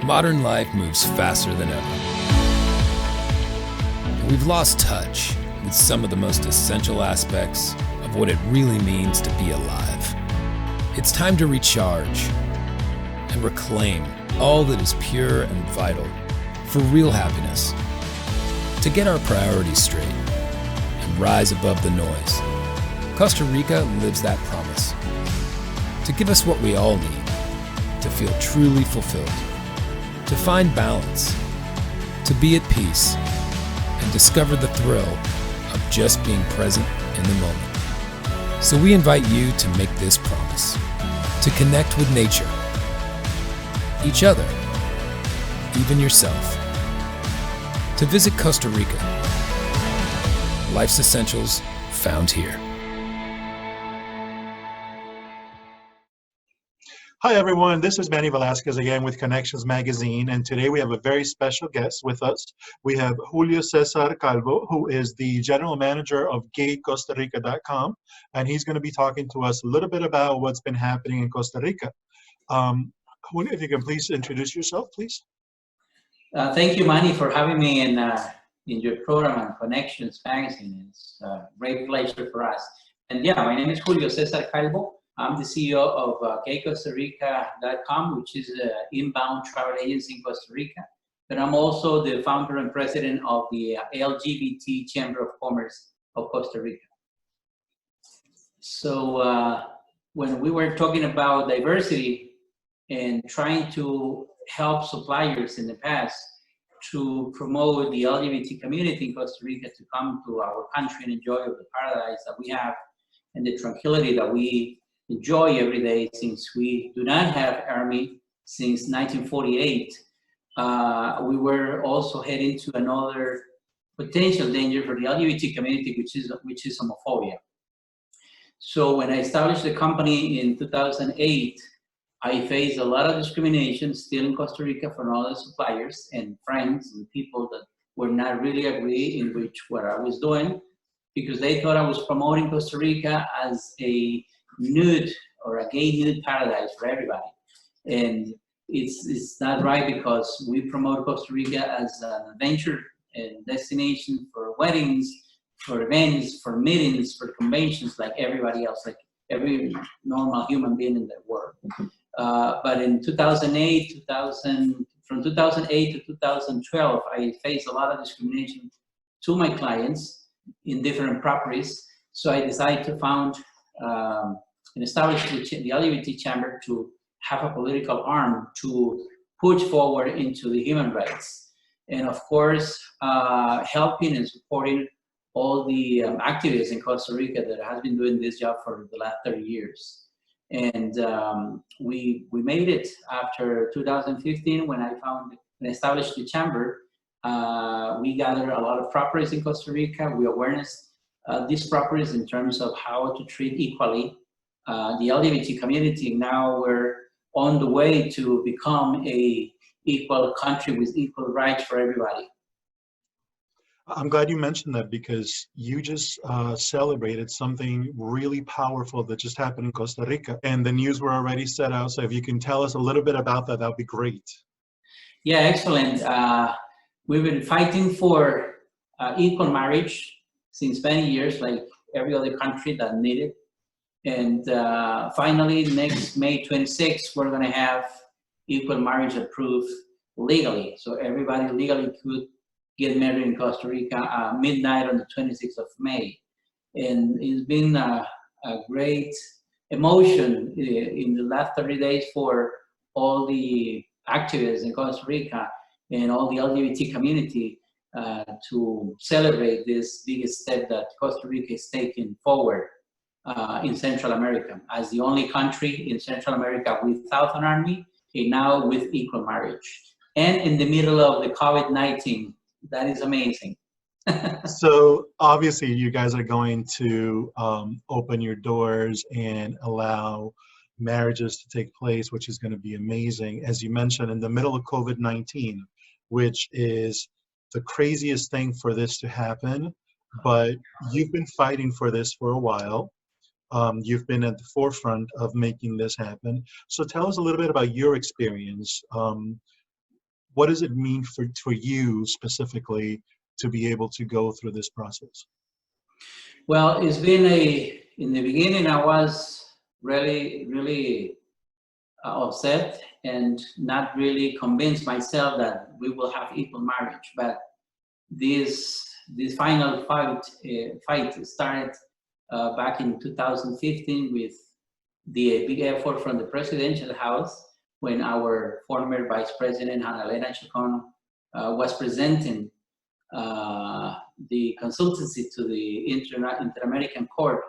Modern life moves faster than ever. And we've lost touch with some of the most essential aspects of what it really means to be alive. It's time to recharge and reclaim all that is pure and vital for real happiness. To get our priorities straight and rise above the noise. Costa Rica lives that promise. To give us what we all need to feel truly fulfilled, to find balance, to be at peace, and discover the thrill of just being present in the moment. So we invite you to make this promise, to connect with nature, each other, even yourself, to visit Costa Rica. Life's essentials found here. Hi everyone, this is Manny Velasquez again with Connections magazine, and today we have a very special guest with us. We have Julio Cesar Calvo, who is the general manager of GayCostaRica.com, and he's going to be talking to us a little bit about what's been happening in Costa Rica. Julio, if you can please introduce yourself, please. Thank you, Manny, for having me in your program on Connections magazine. It's a great pleasure for us. And yeah, my name is Julio Cesar Calvo. I'm the CEO of GayCostaRica.com, which is an inbound travel agency in Costa Rica. But I'm also the founder and president of the LGBT Chamber of Commerce of Costa Rica. So when we were talking about diversity and trying to help suppliers in the past to promote the LGBT community in Costa Rica to come to our country and enjoy the paradise that we have and the tranquility that we enjoy every day, since we do not have army since 1948. We were also heading to another potential danger for the LGBT community, which is homophobia. So when I established the company in 2008, I faced a lot of discrimination still in Costa Rica from other suppliers and friends and people that were not really agree in which what I was doing, because they thought I was promoting Costa Rica as a nude or a gay nude paradise for everybody. And it's not right, because we promote Costa Rica as an adventure and destination for weddings, for events, for meetings, for conventions, like everybody else, like every normal human being in the world. But in 2008, from 2008 to 2012, I faced a lot of discrimination to my clients in different properties. So I decided to found and establish the LGBT Chamber to have a political arm to push forward into the human rights. And of course, helping and supporting all the activists in Costa Rica that has been doing this job for the last 30 years. And we made it after 2015 when I established the Chamber. We gathered a lot of properties in Costa Rica. We awareness these properties in terms of how to treat equally the LGBT community. Now we're on the way to become a equal country with equal rights for everybody. I'm glad you mentioned that, because you just celebrated something really powerful that just happened in Costa Rica, and the news were already set out. So if you can tell us a little bit about that, that would be great. Yeah, excellent. We've been fighting for equal marriage since many years, like every other country that needed. And finally, next May 26th, we're going to have equal marriage approved legally. So everybody legally could get married in Costa Rica midnight on the 26th of May. And it's been a great emotion in the last 30 days for all the activists in Costa Rica and all the LGBT community to celebrate this biggest step that Costa Rica is taking forward in Central America, as the only country in Central America without an army and now with equal marriage. And in the middle of the COVID-19, that is amazing. So obviously you guys are going to open your doors and allow marriages to take place, which is going to be amazing. As you mentioned, in the middle of COVID-19, which is the craziest thing for this to happen, but you've been fighting for this for a while. You've been at the forefront of making this happen. So tell us a little bit about your experience. what does it mean for you specifically to be able to go through this process? Well, it's been in the beginning, I was really upset and not really convinced myself that we will have equal marriage. But this final fight started back in 2015 with the big effort from the presidential house, when our former Vice President, Ana Elena Chacon, was presenting the consultancy to the Inter-American Court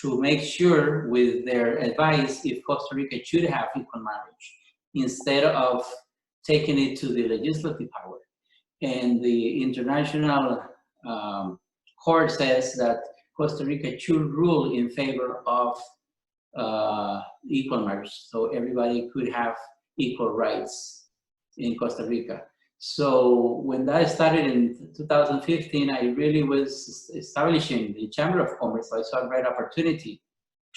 to make sure, with their advice, if Costa Rica should have equal marriage, instead of taking it to the legislative power. And the international court says that Costa Rica should rule in favor of equal marriage, so everybody could have equal rights in Costa Rica. So when that started in 2015, I really was establishing the Chamber of Commerce. So I saw a great opportunity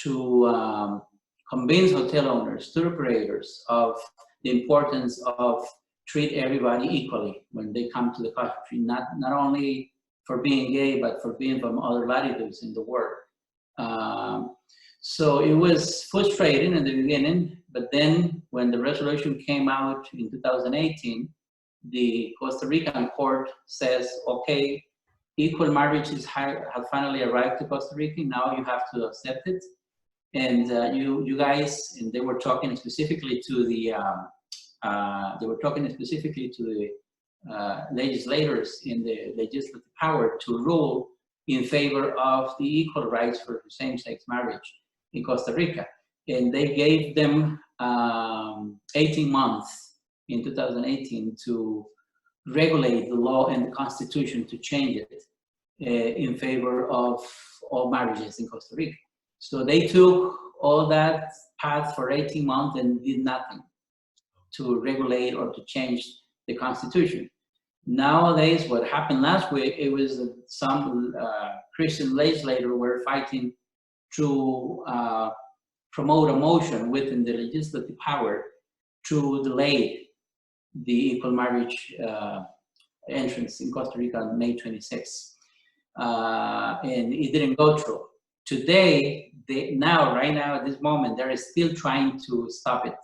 to convince hotel owners, tour operators of the importance of treat everybody equally when they come to the country, not only for being gay, but for being from other latitudes in the world. So it was frustrating in the beginning, but then when the resolution came out in 2018, the Costa Rican court says, okay, equal marriage has finally arrived to Costa Rica. Now you have to accept it. And you guys, and they were talking specifically to the legislators in the legislative power to rule in favor of the equal rights for same-sex marriage in Costa Rica. And they gave them 18 months in 2018 to regulate the law and the constitution to change it in favor of all marriages in Costa Rica. So they took all that path for 18 months and did nothing to regulate or to change the constitution. Nowadays, what happened last week, it was some Christian legislators were fighting to promote a motion within the legislative power to delay the equal marriage entrance in Costa Rica on May 26th. And it didn't go through. Today, right now, at this moment, they're still trying to stop it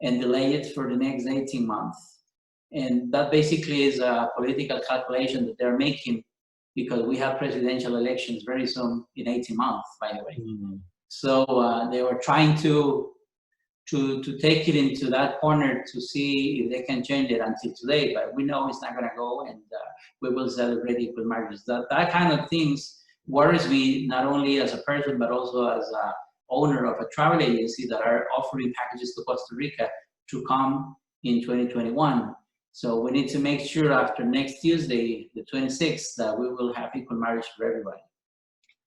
and delay it for the next 18 months. And that basically is a political calculation that they're making, because we have presidential elections very soon in 18 months, by the way. Mm-hmm. So they were trying to take it into that corner to see if they can change it until today, but we know it's not going to go, and we will celebrate equal marriages. That kind of things worries me, not only as a person, but also as a owner of a travel agency that are offering packages to Costa Rica to come in 2021. So we need to make sure after next Tuesday, the 26th, that we will have equal marriage for everybody.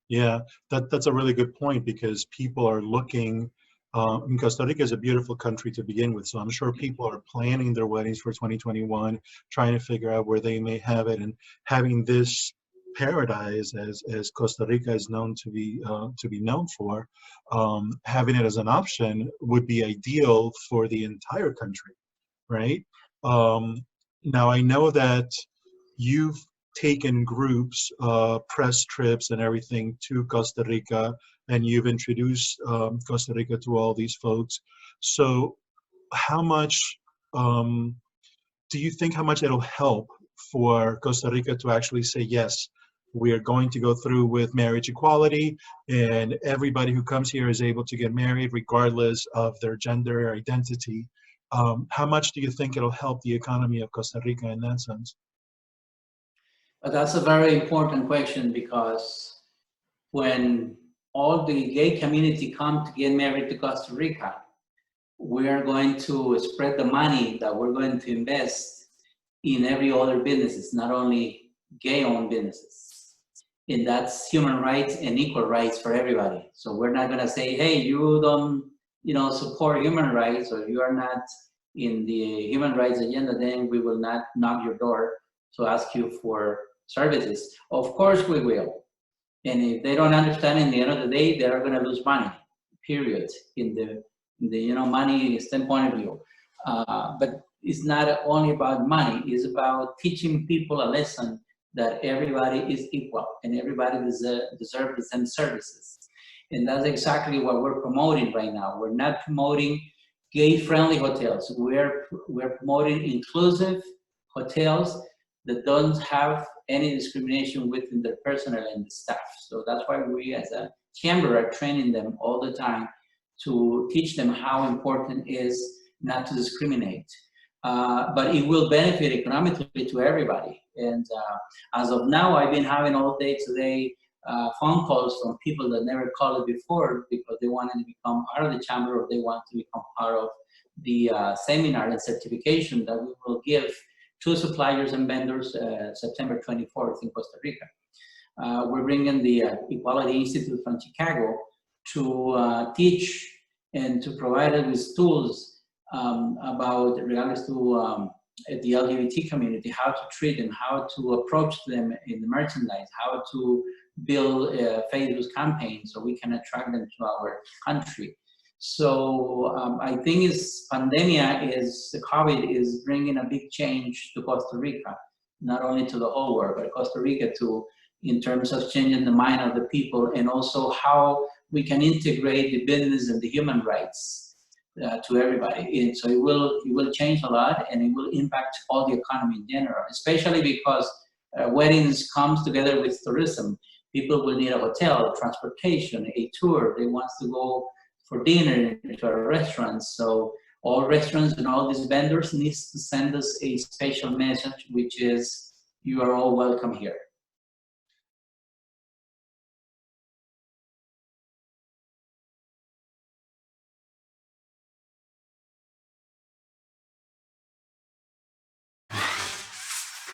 Yeah, that's a really good point, because people are looking. Costa Rica is a beautiful country to begin with, so I'm sure people are planning their weddings for 2021, trying to figure out where they may have it, and having this paradise, as Costa Rica is known to be known for, having it as an option would be ideal for the entire country, right? Now I know that you've taken groups, press trips and everything to Costa Rica, and you've introduced Costa Rica to all these folks. So how much do you think, how much it'll help for Costa Rica to actually say, yes, we are going to go through with marriage equality, and everybody who comes here is able to get married regardless of their gender or identity? How much do you think it'll help the economy of Costa Rica in that sense? That's a very important question, because when all the gay community come to get married to Costa Rica, we are going to spread the money that we're going to invest in every other businesses, not only gay-owned businesses. And that's human rights and equal rights for everybody. So we're not gonna say, hey, you don't, support human rights, or you are not in the human rights agenda, then we will not knock your door to ask you for services. Of course we will. And if they don't understand, in the end of the day, they're going to lose money, period, in the money standpoint of view. But is not only about money, it's about teaching people a lesson that everybody is equal and everybody deserves the same services. And that's exactly what we're promoting right now. We're not promoting gay-friendly hotels. We're promoting inclusive hotels that don't have any discrimination within their personnel and the staff. So that's why we as a chamber are training them all the time to teach them how important it is not to discriminate. But it will benefit economically to everybody. And as of now, I've been having all day today phone calls from people that never called it before because they wanted to become part of the chamber or they want to become part of the seminar and certification that we will give to suppliers and vendors September 24th in Costa Rica. We're bringing the Equality Institute from Chicago to teach and to provide us with tools about regards to the LGBT community, how to treat them, how to approach them in the merchandise, how to build Facebook campaigns so we can attract them to our country. So I think the COVID is bringing a big change to Costa Rica, not only to the whole world, but Costa Rica too, in terms of changing the mind of the people and also how we can integrate the business and the human rights to everybody. And so it will change a lot and it will impact all the economy in general, especially because weddings comes together with tourism. People will need a hotel, transportation, a tour. They want to go for dinner to a restaurant. So all restaurants and all these vendors needs to send us a special message, which is, you are all welcome here.